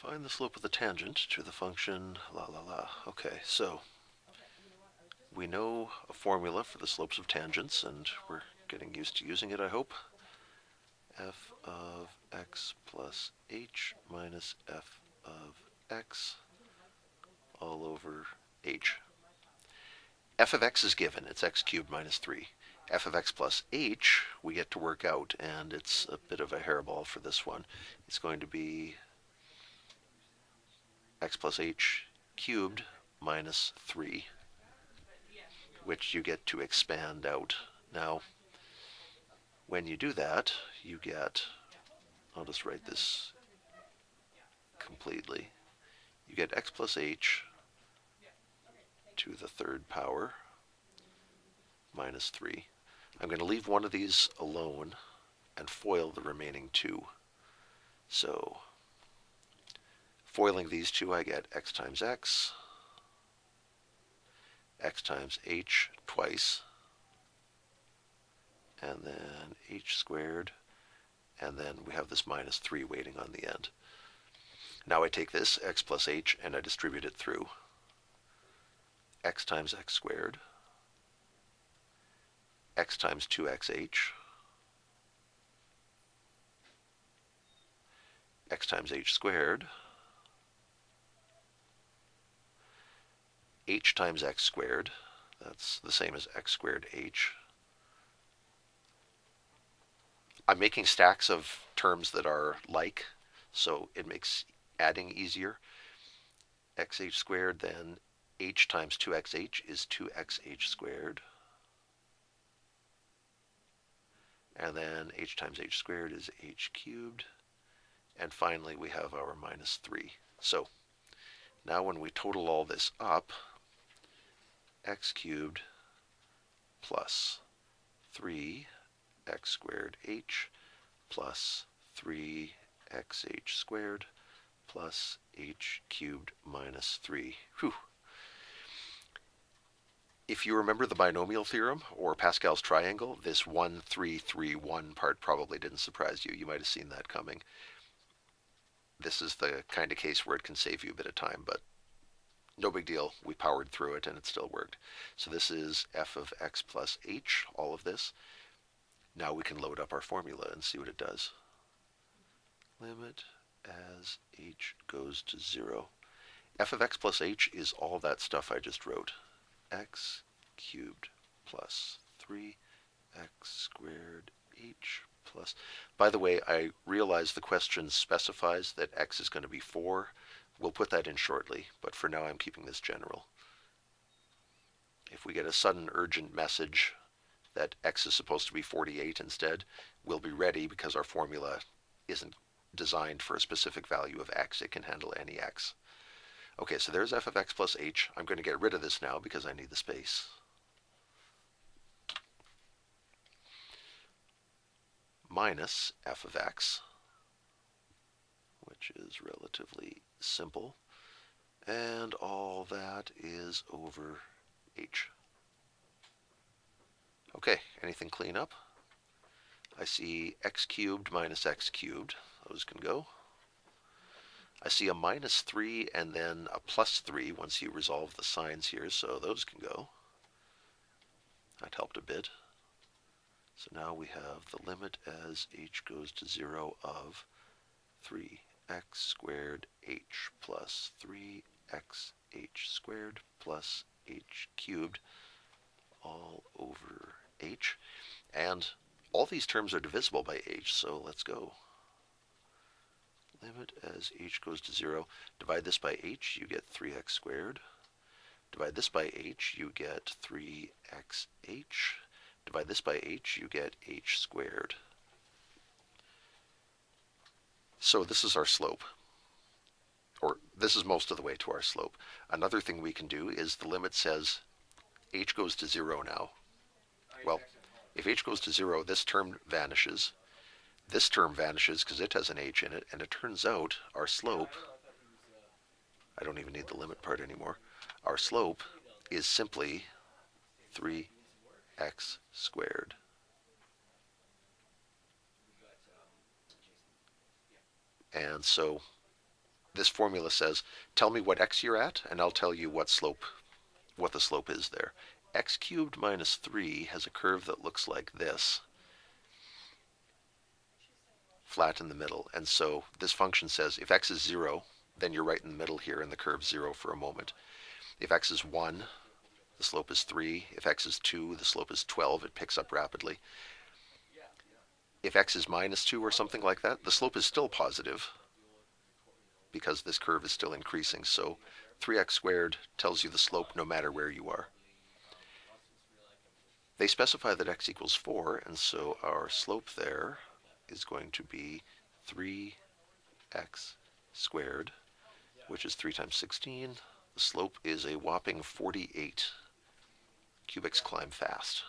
Find the slope of the tangent to the function la la la. Okay, so we know a formula for the slopes of tangents, and we're getting used to using it, I hope. F of x plus h minus f of x all over h. F of x is given. It's x cubed minus 3. F of x plus h we get to work out, and it's a bit of a hairball for this one. It's going to be x plus h cubed minus 3, which you get to expand out. Now, when you do that, you get, I'll just write this completely, you get x plus h to the third power minus 3. I'm going to leave one of these alone and FOIL the remaining two. So foiling these two, I get x times x times h twice, and then h squared, and then we have this minus 3 waiting on the end. Now I take this x plus h and I distribute it through. X times x squared, x times 2xh, x times h squared, h times x squared, that's the same as x squared h. I'm making stacks of terms that are like, so it makes adding easier. Xh squared, then h times 2xh is 2xh squared. And then h times h squared is h cubed. And finally, we have our minus 3. So now when we total all this up, x cubed plus 3x squared h plus 3xh squared plus h cubed minus 3. Whew. If you remember the binomial theorem or Pascal's triangle, this 1, 3, 3, 1 part probably didn't surprise you. You might have seen that coming. This is the kind of case where it can save you a bit of time, but no big deal. We powered through it and it still worked. So this is f of x plus h, all of this. Now we can load up our formula and see what it does. Limit as h goes to 0. F of x plus h is all that stuff I just wrote. X cubed plus 3x squared h plus... By the way, I realize the question specifies that x is going to be 4. We'll put that in shortly, but for now I'm keeping this general. If we get a sudden urgent message that x is supposed to be 48 instead, we'll be ready because our formula isn't designed for a specific value of x. It can handle any x. Okay, so there's f of x plus h. I'm going to get rid of this now because I need the space. Minus f of x, which is relatively simple. And all that is over h. Okay, anything clean up? I see x cubed minus x cubed. Those can go. I see a minus 3 and then a plus 3 once you resolve the signs here, so those can go. That helped a bit. So now we have the limit as h goes to 0 of 3x squared h plus 3xh squared plus h cubed all over h. And all these terms are divisible by h, so let's go. Limit as h goes to 0. Divide this by h, you get 3x squared. Divide this by h, you get 3xh. Divide this by h, you get h squared. So this is our slope. Or this is most of the way to our slope. Another thing we can do is the limit says h goes to 0 now. Well, if h goes to 0, this term vanishes. This term vanishes because it has an h in it, and it turns out our slope, I don't even need the limit part anymore, our slope is simply 3x squared. And so this formula says, tell me what x you're at, and I'll tell you what the slope is there. X cubed minus 3 has a curve that looks like this, flat in the middle. And so this function says if x is 0, then you're right in the middle here, and the curve's 0 for a moment. If x is 1, the slope is 3. If x is 2, the slope is 12. It picks up rapidly. If x is minus 2 or something like that, the slope is still positive because this curve is still increasing. So 3x squared tells you the slope no matter where you are. They specify that x equals 4, and so our slope there is going to be 3x squared, which is 3 times 16. The slope is a whopping 48. Cubics climb fast.